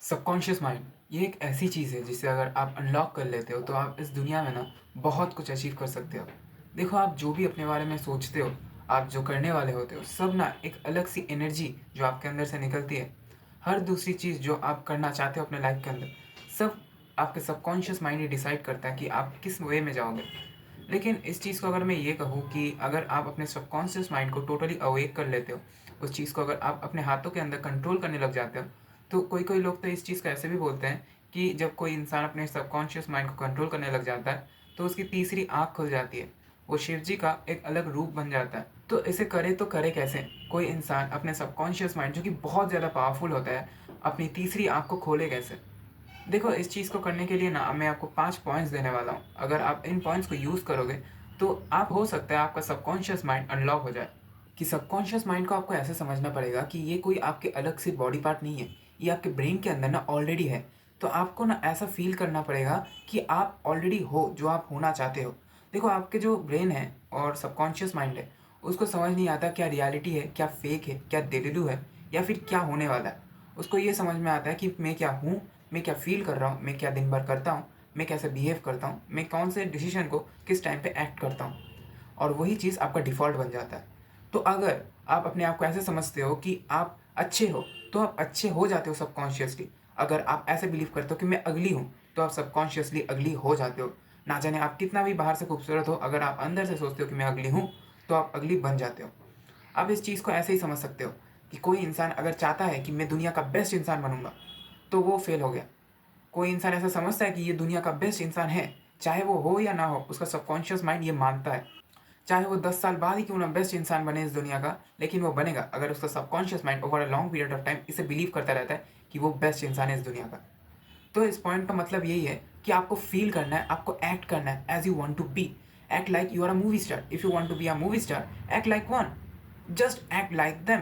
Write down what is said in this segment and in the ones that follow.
Subconscious mind ये एक ऐसी चीज़ है जिसे अगर आप अनलॉक कर लेते हो तो आप इस दुनिया में ना बहुत कुछ अचीव कर सकते हो। देखो, आप जो भी अपने बारे में सोचते हो, आप जो करने वाले होते हो, सब ना एक अलग सी एनर्जी जो आपके अंदर से निकलती है। हर दूसरी चीज़ जो आप करना चाहते हो अपने लाइफ के अंदर, सब आपके सबकॉन्शियस माइंड ही डिसाइड करता है कि आप किस वे में जाओगे। लेकिन इस चीज़ को अगर मैं ये कहूँ कि अगर आप अपने सबकॉन्शियस माइंड को टोटली अवेक कर लेते हो, उस चीज़ को अगर आप अपने हाथों के अंदर कंट्रोल करने लग जाते हो, तो कोई-कोई लोग तो इस चीज़ को ऐसे भी बोलते हैं कि जब कोई इंसान अपने सबकॉन्शियस माइंड को कंट्रोल करने लग जाता है, तो उसकी तीसरी आँख खुल जाती है। वो शिव जी का एक अलग रूप बन जाता है। तो इसे करे तो करे कैसे? कोई इंसान अपने सबकॉन्शियस माइंड जो कि बहुत ज़्यादा पावरफुल होता है, अपनी तीसरी आँख को खोले कैसे? देखो, इस चीज़ को करने के लिए ना मैं आपको 5 पॉइंट्स देने वाला हूँ। अगर आप इन पॉइंट्स को यूज़ करोगे, तो आप हो सकता है आपका सबकॉन्शियस माइंड अनलॉक हो जाए। कि सबकॉन्शियस माइंड को आपको ऐसे समझना पड़ेगा कि ये कोई आपके अलग से बॉडी पार्ट नहीं है, ये आपके ब्रेन के अंदर ना ऑलरेडी है। तो आपको ना ऐसा फ़ील करना पड़ेगा कि आप ऑलरेडी हो जो आप होना चाहते हो। देखो, आपके जो ब्रेन है और सबकॉन्शियस माइंड है, उसको समझ नहीं आता क्या रियलिटी है, क्या फ़ेक है, क्या दिल्लू है या फिर क्या होने वाला है। उसको ये समझ में आता है कि मैं क्या हूँ, मैं क्या फ़ील कर रहा हूँ, मैं क्या दिन भर करता हूँ, मैं कैसे बिहेव करता हूँ, मैं कौन से डिसीज़न को किस टाइम पे एक्ट करता हूँ। और वही चीज़ आपका डिफ़ॉल्ट बन जाता है। तो अगर आप अपने आप को ऐसे समझते हो कि आप अच्छे हो, तो आप अच्छे हो जाते हो सबकॉन्शियसली। अगर आप ऐसे बिलीव करते हो कि मैं अगली हूँ, तो आप सबकॉन्शियसली अगली हो जाते हो। ना जाने आप कितना भी बाहर से खूबसूरत हो, अगर आप अंदर से सोचते हो कि मैं अगली हूँ, तो आप अगली बन जाते हो। आप इस चीज़ को ऐसे ही समझ सकते हो कि कोई इंसान अगर चाहता है कि मैं दुनिया का बेस्ट इंसान बनूँगा, तो वो फ़ेल हो गया। कोई इंसान ऐसा समझता है कि ये दुनिया का बेस्ट इंसान है, चाहे वो हो या ना हो, उसका सबकॉन्शियस माइंड ये मानता है। चाहे वो 10 साल बाद ही क्यों ना बेस्ट इंसान बने इस दुनिया का, लेकिन वो बनेगा अगर उसका subconscious mind over a long period of time इसे बिलीव करता रहता है कि वो बेस्ट इंसान है इस दुनिया का। तो इस पॉइंट का मतलब यही है कि आपको फ़ील करना है, आपको एक्ट करना है as you want to be. Act like you are a movie star. If you want to be a movie star, act like one. Just act like them.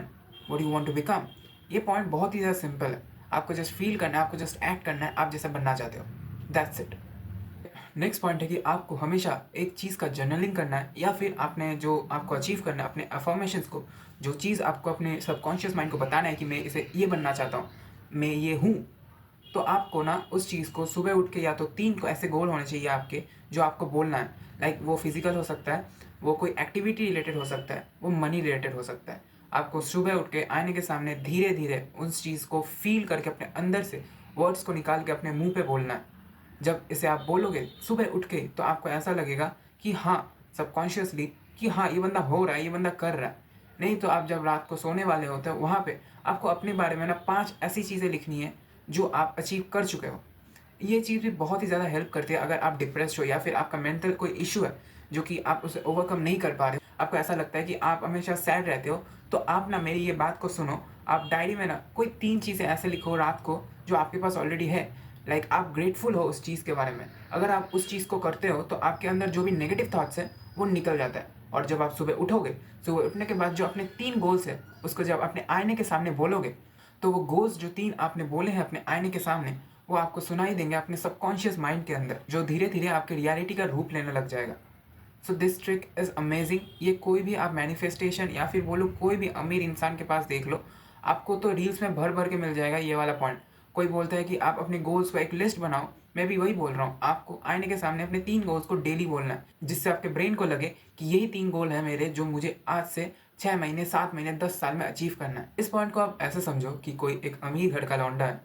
What you want to become. ये point बहुत ही ज़्यादा simple है। आपको just feel करना है, आपको just act करना है, आप जैसा बनना चाहते हो। That's it. नेक्स्ट पॉइंट है कि आपको हमेशा एक चीज़ का जर्नलिंग करना है, या फिर आपने जो आपको अचीव करना है अपने अफर्मेशंस को, जो चीज़ आपको अपने सबकॉन्शियस माइंड को बताना है कि मैं इसे ये बनना चाहता हूँ, मैं ये हूँ। तो आपको ना उस चीज़ को सुबह उठ के, या तो 3 को ऐसे गोल होने चाहिए आपके जो आपको बोलना है। लाइक वो फिज़िकल हो सकता है, वो कोई एक्टिविटी रिलेटेड हो सकता है, वो मनी रिलेटेड हो सकता है। आपको सुबह उठ के आईने के सामने धीरे-धीरे उस चीज़ को फ़ील करके अपने अंदर से वर्ड्स को निकाल के अपने मुँह पे बोलना है। जब इसे आप बोलोगे सुबह उठ के, तो आपको ऐसा लगेगा कि हाँ, सबकॉन्शियसली, कि हाँ, ये बंदा हो रहा है, ये बंदा कर रहा है। नहीं तो आप जब रात को सोने वाले होते हो, वहाँ पे आपको अपने बारे में ना 5 ऐसी चीज़ें लिखनी है जो आप अचीव कर चुके हो। ये चीज़ भी बहुत ही ज़्यादा हेल्प करती है अगर आप डिप्रेस्ड हो, या फिर आपका मेंटल कोई इश्यू है जो कि आप उसे ओवरकम नहीं कर पा रहे हो। आपको ऐसा लगता है कि आप हमेशा सैड रहते हो, तो आप ना मेरी ये बात को सुनो। आप डायरी में ना कोई 3 चीज़ें ऐसे लिखो रात को जो आपके पास ऑलरेडी है। लाइक आप ग्रेटफुल हो उस चीज़ के बारे में। अगर आप उस चीज़ को करते हो, तो आपके अंदर जो भी नेगेटिव थॉट्स हैं वो निकल जाता है। और जब आप सुबह उठोगे, सुबह उठने के बाद जो अपने 3 गोल्स हैं उसको जब अपने आईने के सामने बोलोगे, तो वो गोल्स जो 3 आपने बोले हैं अपने आईने के सामने, वो आपको सुनाई देंगे अपने सबकॉन्शियस माइंड के अंदर, जो धीरे-धीरे आपकी रियलिटी का रूप लेने लग जाएगा। So this trick is amazing. ये कोई भी आप मैनिफेस्टेशन, या फिर बोलो कोई भी अमीर इंसान के पास देख लो, आपको तो रील्स में भर-भर के मिल जाएगा ये वाला पॉइंट। कोई बोलता है कि आप अपने गोल्स को एक लिस्ट बनाओ, मैं भी वही बोल रहा हूँ। आपको आईने के सामने अपने 3 गोल्स को डेली बोलना है, जिससे आपके ब्रेन को लगे कि यही 3 गोल हैं मेरे, जो मुझे आज से 6 महीने, 7 महीने, 10 साल में अचीव करना है। इस पॉइंट को आप ऐसे समझो कि कोई एक अमीर घर का लौंडा है,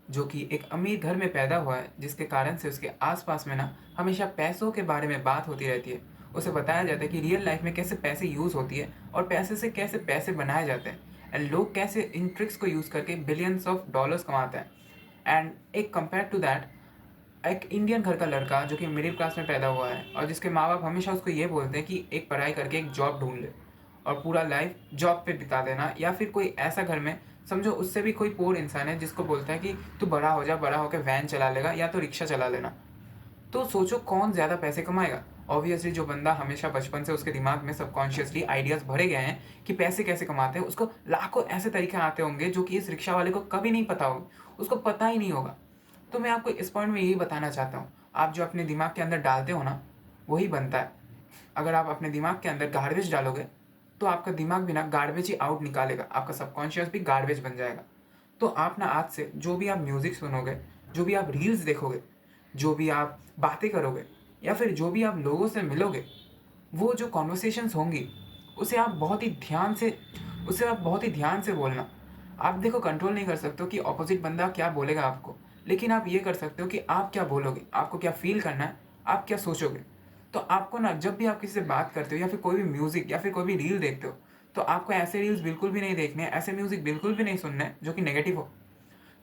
जो कि एक अमीर घर में पैदा हुआ है, जिसके कारण से उसके आस-पास में ना हमेशा पैसों के बारे में बात होती रहती है। उसे बताया जाता है कि रियल लाइफ में कैसे पैसे यूज़ होती है, और पैसे से कैसे पैसे बनाए जाते हैं, एंड लोग कैसे इन ट्रिक्स को यूज़ करके बिलियंस ऑफ डॉलर्स कमाते हैं। एंड एक कंपेयर टू दैट, एक इंडियन घर का लड़का जो कि मिडिल क्लास में पैदा हुआ है, और जिसके माँ-बाप हमेशा उसको ये बोलते हैं कि एक पढ़ाई करके एक जॉब ढूँढ ले और पूरा लाइफ जॉब पे बिता देना, या फिर कोई ऐसा घर में समझो, उससे भी कोई पुअर इंसान है जिसको बोलता है कि तू बड़ा हो जा, बड़ा होके वैन चला लेगा या तो रिक्शा चला लेना। तो सोचो कौन ज़्यादा पैसे कमाएगा? ऑब्वियसली जो बंदा हमेशा बचपन से उसके दिमाग में सबकॉन्शियसली आइडियाज़ भरे गए हैं कि पैसे कैसे कमाते हैं, उसको लाखों ऐसे तरीके आते होंगे जो कि इस रिक्शा वाले को कभी नहीं पता होगा, उसको पता ही नहीं होगा। तो मैं आपको इस पॉइंट में यही बताना चाहता हूँ, आप जो अपने दिमाग के अंदर डालते हो ना, वही बनता है। अगर आप अपने दिमाग के अंदर गार्बेज डालोगे, तो आपका दिमाग भी ना गार्बेज ही आउट निकालेगा, आपका सबकॉन्शियस भी गार्बेज बन जाएगा। तो आप ना आज से जो भी आप म्यूज़िक सुनोगे, जो भी आप रील्स देखोगे, जो भी आप बातें करोगे या फिर जो भी आप लोगों से मिलोगे, वो जो कॉन्वर्सेशंस होंगी, उसे आप बहुत ही ध्यान से उसे आप बहुत ही ध्यान से बोलना। आप देखो कंट्रोल नहीं कर सकते हो कि ऑपोज़िट बंदा क्या बोलेगा आपको, लेकिन आप ये कर सकते हो कि आप क्या बोलोगे, आपको क्या फ़ील करना है, आप क्या सोचोगे। तो आपको ना जब भी आप किसी से बात करते हो या फिर कोई भी म्यूज़िक या फिर कोई भी रील देखते हो, तो आपको ऐसे रील्स बिल्कुल भी नहीं देखने हैं, ऐसे म्यूज़िक बिल्कुल भी नहीं सुनने हैं जो कि नेगेटिव हो,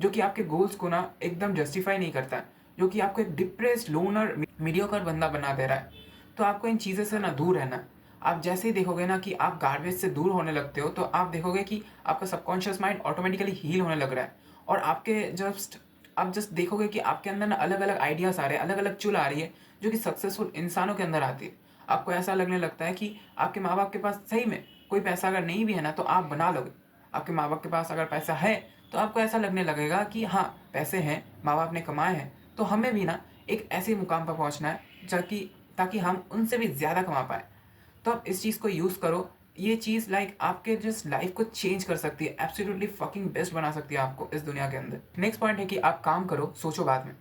जो कि आपके गोल्स को ना एकदम जस्टिफाई नहीं करता है, जो कि आपको एक डिप्रेस्ड, लोनर, मीडियोकर बंदा बना दे रहा है। तो आपको इन चीज़ों से ना दूर रहना है। आप जैसे ही देखोगे ना कि आप गार्बेज से दूर होने लगते हो, तो आप देखोगे कि आपका सबकॉन्शियस माइंड ऑटोमेटिकली हील होने लग रहा है और आप जस्ट देखोगे कि आपके अंदर ना अलग-अलग आइडियाज़ आ रहे हैं, अलग-अलग चुल आ रही है, जो कि सक्सेसफुल इंसानों के अंदर आती है। आपको ऐसा लगने लगता है कि आपके माँ-बाप के पास सही में कोई पैसा अगर नहीं भी है ना, तो आप बना लोगे। आपके माँ-बाप के पास अगर पैसा है, तो आपको ऐसा लगने लगेगा कि हाँ, पैसे हैं, माँ-बाप ने कमाए हैं, तो हमें भी ना एक ऐसे मुकाम पर पहुँचना है, जाकि ताकि हम उनसे भी ज़्यादा कमा पाएँ। तो आप इस चीज़ को यूज़ करो। ये चीज़ लाइक आपके जस्ट लाइफ़ को चेंज कर सकती है, एब्सोल्युटली फकिंग बेस्ट बना सकती है आपको इस दुनिया के अंदर। नेक्स्ट पॉइंट है कि आप काम करो, सोचो बाद में।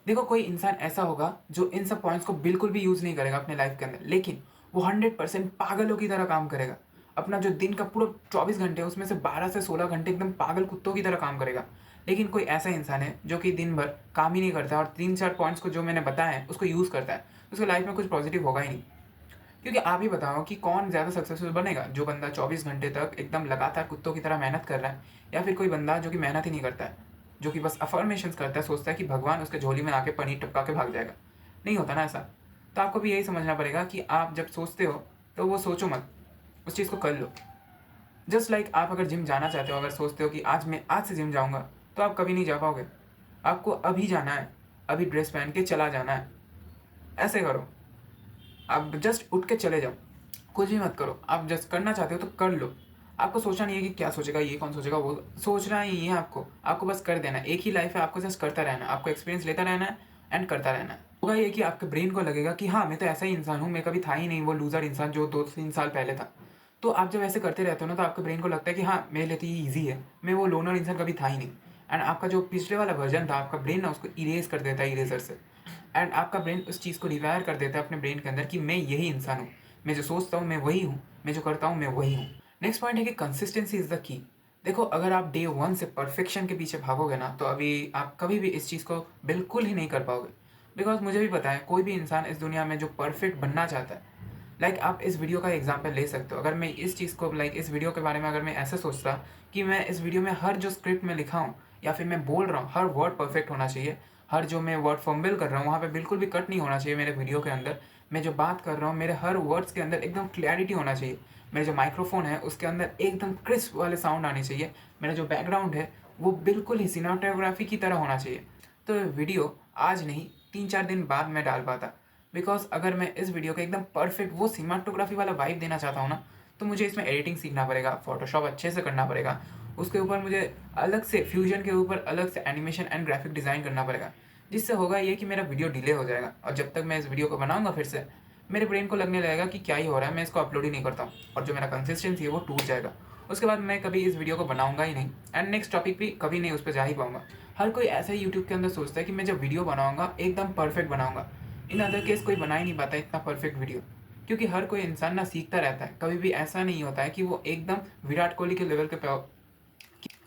देखो कोई इंसान ऐसा होगा जो इन सब पॉइंट्स को बिल्कुल भी यूज़ नहीं करेगा अपने लाइफ़ के अंदर, लेकिन वो 100% पागलों की तरह काम करेगा। अपना जो दिन का पूरा 24 घंटे है उसमें से 12 से 16 घंटे एकदम पागल कुत्तों की तरह काम करेगा। लेकिन कोई ऐसा इंसान है जो कि दिन भर काम ही नहीं करता और 3-4 पॉइंट्स को जो मैंने बताया है उसको यूज़ करता है, उसकी लाइफ़ में कुछ पॉजिटिव होगा ही नहीं। क्योंकि आप ही बताओ कि कौन ज़्यादा सक्सेसफुल बनेगा, जो बंदा 24 घंटे तक एकदम लगातार कुत्तों की तरह मेहनत कर रहा है, या फिर कोई बंदा जो कि मेहनत ही नहीं करता है, जो कि बस अफर्मेशंस करता है, सोचता है कि भगवान उसके झोली में आके पनीर टपका के भाग जाएगा। नहीं होता ना ऐसा। तो आपको भी यही समझना पड़ेगा कि आप जब सोचते हो तो वो सोचो मत, उस चीज़ को कर लो। जस्ट लाइक आप अगर जिम जाना चाहते हो, अगर सोचते हो कि आज से जिम जाऊँगा, तो आप कभी नहीं जा पाओगे। आपको अभी जाना है, अभी ड्रेस पहन के चला जाना है। ऐसे करो, आप जस्ट उठ के चले जाओ, कुछ भी मत करो। आप जस्ट करना चाहते हो तो कर लो। आपको सोचना नहीं है कि क्या सोचेगा, ये कौन सोचेगा, वो सोचना ही है आपको। आपको बस कर देना है। एक ही लाइफ है, आपको जस्ट करता रहना है। आपको एक्सपीरियंस लेता रहना है एंड करता रहना है। होगा ये कि आपके ब्रेन को लगेगा कि हाँ, मैं तो ऐसा ही इंसान हूँ, मैं कभी था ही नहीं वो लूज़र इंसान जो 2-3 साल पहले था। तो आप जब ऐसे करते रहते हो ना, तो आपके ब्रेन को लगता है कि हाँ, मेरे लिए तो ये ईज़ी है, मैं वो लोनर इंसान कभी था ही नहीं। एंड आपका जो पिछले वाला वर्जन था, आपका ब्रेन ना उसको इरेज़ कर देता है इरेज़र से। एंड आपका ब्रेन उस चीज़ को रिवायर कर देता है अपने ब्रेन के अंदर कि मैं यही इंसान हूँ, मैं जो सोचता हूँ मैं वही हूँ, मैं जो करता हूँ मैं वही हूँ। नेक्स्ट पॉइंट है कि कंसिस्टेंसी इज़ द की। देखो अगर आप डे 1 से परफेक्शन के पीछे भागोगे ना, तो अभी आप कभी भी इस चीज़ को बिल्कुल ही नहीं कर पाओगे। बिकॉज़ मुझे भी पता है कोई भी इंसान इस दुनिया में जो परफेक्ट बनना चाहता है, लाइक आप इस वीडियो का एग्जांपल ले सकते हो। अगर मैं इस चीज़ को लाइक इस वीडियो के बारे में अगर मैं ऐसे सोचता कि मैं इस वीडियो में हर जो स्क्रिप्ट में लिखा हूँ या फिर मैं बोल रहा हूँ, हर वर्ड परफेक्ट होना चाहिए, हर जो मैं वर्ड फंबल कर रहा हूँ वहाँ पे बिल्कुल भी कट नहीं होना चाहिए मेरे वीडियो के अंदर। मैं जो बात कर रहा हूँ मेरे हर वर्ड्स के अंदर एकदम क्लैरिटी होना चाहिए। मेरे जो माइक्रोफोन है उसके अंदर एकदम क्रिस्प वाले साउंड आने चाहिए। मेरा जो बैकग्राउंड है वो बिल्कुल ही सिनेमेटोग्राफी की तरह होना चाहिए। तो ये वीडियो आज नहीं 3-4 दिन बाद मैं डाल पाता। बिकॉज़ अगर मैं इस वीडियो को एकदम परफेक्ट वो सिनेमेटोग्राफी वाला वाइब देना चाहता हूँ ना, तो मुझे इसमें एडिटिंग सीखना पड़ेगा, फ़ोटोशॉप अच्छे से करना पड़ेगा। उसके ऊपर मुझे अलग से फ्यूजन के ऊपर अलग से एनिमेशन एंड ग्राफिक डिज़ाइन करना पड़ेगा। जिससे होगा ये कि मेरा वीडियो डिले हो जाएगा और जब तक मैं इस वीडियो को बनाऊँगा फिर से, मेरे ब्रेन को लगने लगेगा कि क्या ही हो रहा है, मैं इसको अपलोड ही नहीं करता हूँ और जो मेरा कंसिस्टेंसी है वो टूट जाएगा। उसके बाद मैं कभी इस वीडियो को बनाऊँगा ही नहीं एंड नेक्स्ट टॉपिक भी कभी नहीं उस पे जा ही पाऊँगा। हर कोई ऐसा ही यूट्यूब के अंदर सोचता है कि मैं जब वीडियो बनाऊँगा एकदम परफेक्ट बनाऊँगा। इन अदर केस कोई बना ही नहीं पाता इतना परफेक्ट वीडियो, क्योंकि हर कोई इंसान ना सीखता रहता है। कभी भी ऐसा नहीं होता है कि वो एकदम विराट कोहली के लेवल के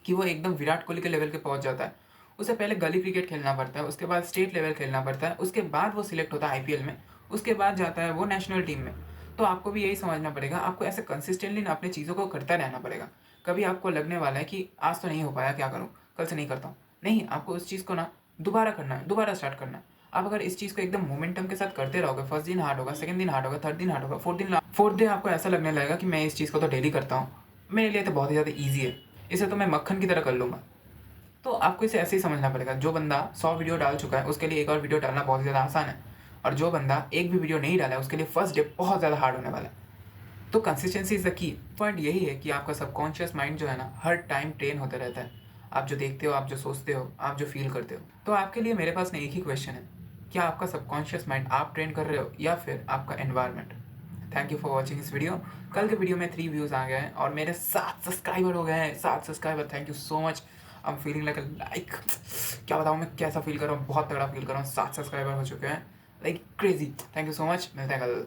कि वो एकदम विराट कोहली के लेवल पे पहुंच जाता है। उसे पहले गली क्रिकेट खेलना पड़ता है, उसके बाद स्टेट लेवल खेलना पड़ता है, उसके बाद वो सिलेक्ट होता है आईपीएल में, उसके बाद जाता है वो नेशनल टीम में। तो आपको भी यही समझना पड़ेगा, आपको ऐसे कंसिस्टेंटली ना अपनी चीज़ों को करता रहना पड़ेगा। कभी आपको लगने वाला है कि आज तो नहीं हो पाया, क्या करूँ, कल से नहीं करता हूँ। नहीं, आपको उस चीज़ को ना दोबारा करना है, दोबारा स्टार्ट करना है। आप अगर इस चीज़ को एकदम मोमेंटम के साथ करते रहोगे, फर्स्ट दिन हार्ड होगा, सेकंड दिन हार्ड होगा, थर्ड दिन हार्ड होगा, फोर्थ डे आपको ऐसा लगने लगेगा कि मैं इस चीज़ को तो डेली करता हूँ, मेरे लिए तो बहुत ही ज़्यादा ईजी है, इसे तो मैं मक्खन की तरह कर लूँगा। तो आपको इसे ऐसे ही समझना पड़ेगा। जो बंदा 100 वीडियो डाल चुका है उसके लिए एक और वीडियो डालना बहुत ज़्यादा आसान है, और जो बंदा एक भी वीडियो नहीं डाला है उसके लिए फर्स्ट डे बहुत ज़्यादा हार्ड होने वाला है। तो consistency is the key. Point यही है कि आपका सबकॉन्शियस माइंड जो है ना हर टाइम ट्रेन होता रहता है। आप जो देखते हो, आप जो सोचते हो, आप जो फील करते हो। तो आपके लिए मेरे पास ना एक ही क्वेश्चन है, क्या आपका सबकॉन्शियस माइंड आप ट्रेन कर रहे हो या फिर आपका environment? Thank you for watching इस वीडियो। कल के वीडियो में 3 व्यूज़ आ गए हैं और मेरे 7 सब्सक्राइबर हो गए हैं। 7 subscriber, thank you so much. I am feeling like क्या बताऊँ मैं कैसा फील कर रहा हूँ, बहुत तगड़ा फील कर रहा हूँ। 7 सब्सक्राइबर हो चुके हैं, like crazy. Thank you so much, मिलते हैं कल।